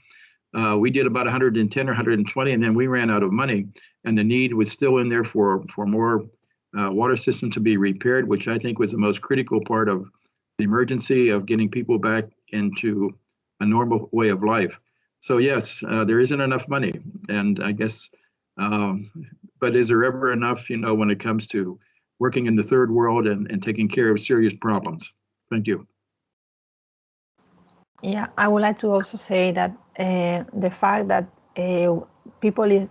we did about 110 or 120, and then we ran out of money, and the need was still in there for more water systems to be repaired, which I think was the most critical part of the emergency of getting people back into a normal way of life. So yes, there isn't enough money, and I guess, but is there ever enough, when it comes to working in the third world and taking care of serious problems? Thank you. Yeah, I would like to also say that the fact that people is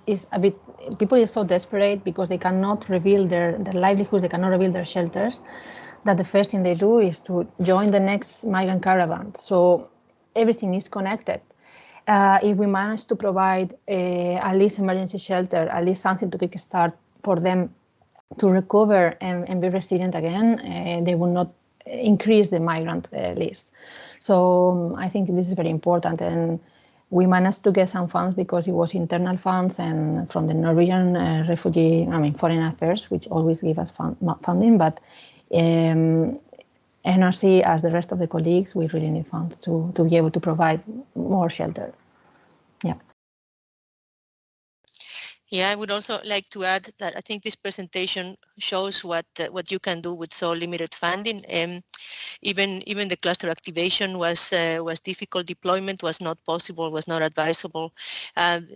so desperate because they cannot rebuild their livelihoods, they cannot rebuild their shelters, that the first thing they do is to join the next migrant caravan. So everything is connected. If we manage to provide at least emergency shelter, at least something to kickstart for them to recover and be resilient again, they will not increase the migrant list. So I think this is very important, and we managed to get some funds because it was internal funds and from the Norwegian Foreign Affairs, which always give us funding, but NRC, as the rest of the colleagues, we really need funds to be able to provide more shelter. Yeah. Yeah, I would also like to add that I think this presentation shows what you can do with so limited funding. Even the cluster activation was difficult. Deployment was not possible, was not advisable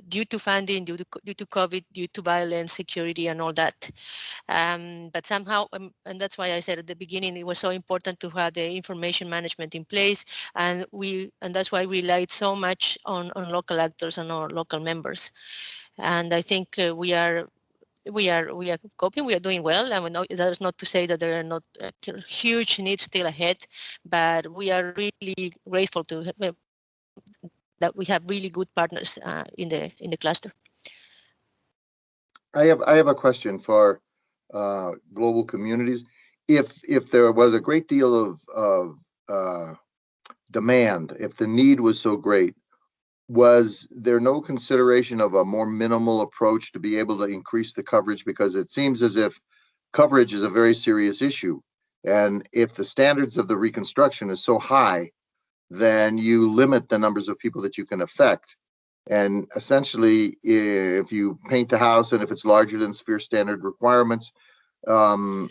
due to funding, due to COVID, due to violence, security, and all that. But somehow, and that's why I said at the beginning, it was so important to have the information management in place, and that's why we relied so much on local actors and our local members. And I think we are coping. We are doing well. I mean, that is not to say that there are not huge needs still ahead, but we are really grateful to that we have really good partners in the cluster. I have a question for global communities. If there was a great deal of demand, if the need was so great, was there no consideration of a more minimal approach to be able to increase the coverage? Because it seems as if coverage is a very serious issue. And if the standards of the reconstruction is so high, then you limit the numbers of people that you can affect. And essentially, if you paint the house and if it's larger than sphere standard requirements, then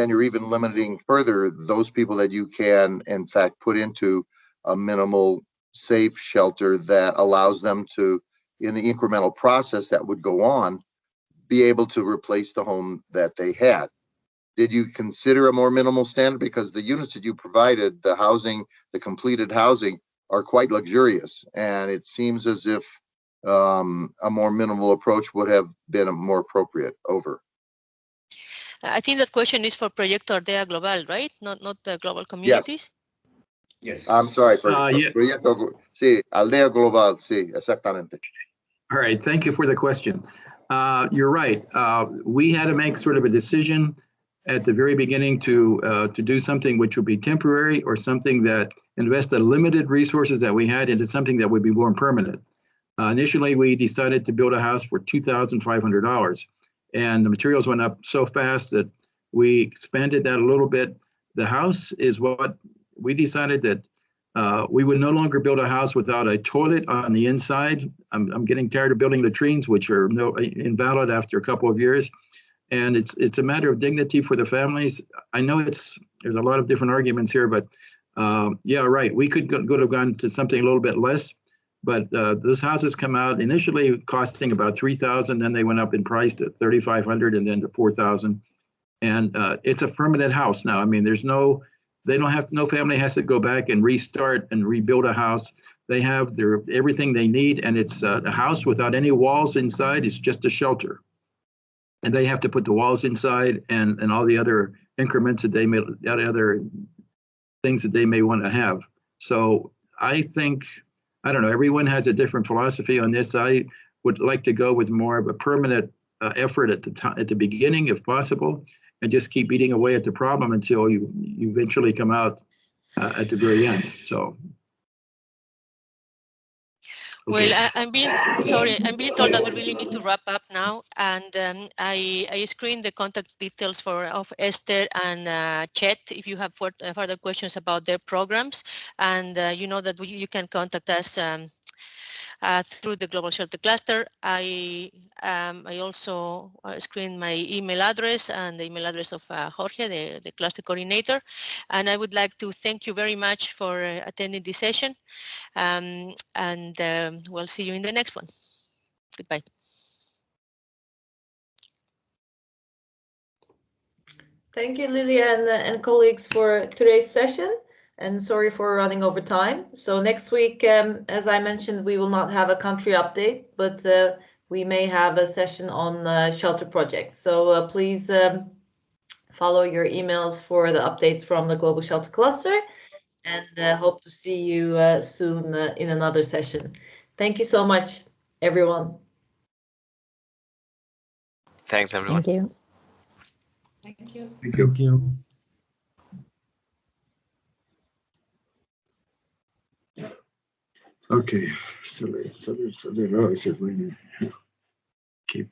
you're even limiting further those people that you can, in fact, put into a minimal safe shelter that allows them to, in the incremental process that would go on, be able to replace the home that they had. Did you consider a more minimal standard? Because the units that you provided, the housing, the completed housing, are quite luxurious. And it seems as if a more minimal approach would have been more appropriate. Over. I think that question is for Proyecto Aldea Global, right? Not the global communities. Yes. I'm sorry. Yeah. Proyecto, sí, Aldea Global, sí, exactamente. All right, thank you for the question. You're right. We had to make sort of a decision at the very beginning to do something which would be temporary or something that invested limited resources that we had into something that would be more permanent. Initially, we decided to build a house for $2,500, and the materials went up so fast that we expanded that a little bit. The house is what we decided that we would no longer build a house without a toilet on the inside. I'm getting tired of building latrines, which are invalid after a couple of years. And it's a matter of dignity for the families. I know there's a lot of different arguments here, but yeah, right. We could have gone to something a little bit less, but those houses come out initially costing about $3,000, then they went up in price to $3,500 and then to $4,000. And it's a permanent house now. I mean, no family has to go back and restart and rebuild a house. They have everything they need, and it's a house without any walls inside. It's just a shelter. And they have to put the walls inside and all the other increments that they may, other things that they may want to have. So I think, I don't know, everyone has a different philosophy on this. I would like to go with more of a permanent effort at the beginning, if possible, and just keep eating away at the problem until you eventually come out at the very end. So. Okay. Well, I'm being told that we really need to wrap up now, and I screened the contact details of Esther and Chet if you have further questions about their programs, and you know that you can contact us through the Global Shelter Cluster. I also screened my email address and the email address of Jorge, the cluster coordinator, and I would like to thank you very much for attending this session. And we'll see you in the next one. Goodbye. Thank you, Lilia and colleagues, for today's session, and sorry for running over time. So next week, as I mentioned, we will not have a country update, but we may have a session on shelter projects. So please follow your emails for the updates from the Global Shelter Cluster, and hope to see you soon in another session. Thank you so much, everyone. Thanks, everyone. Thank you. Thank you. Thank you. Okay, so there it says, keep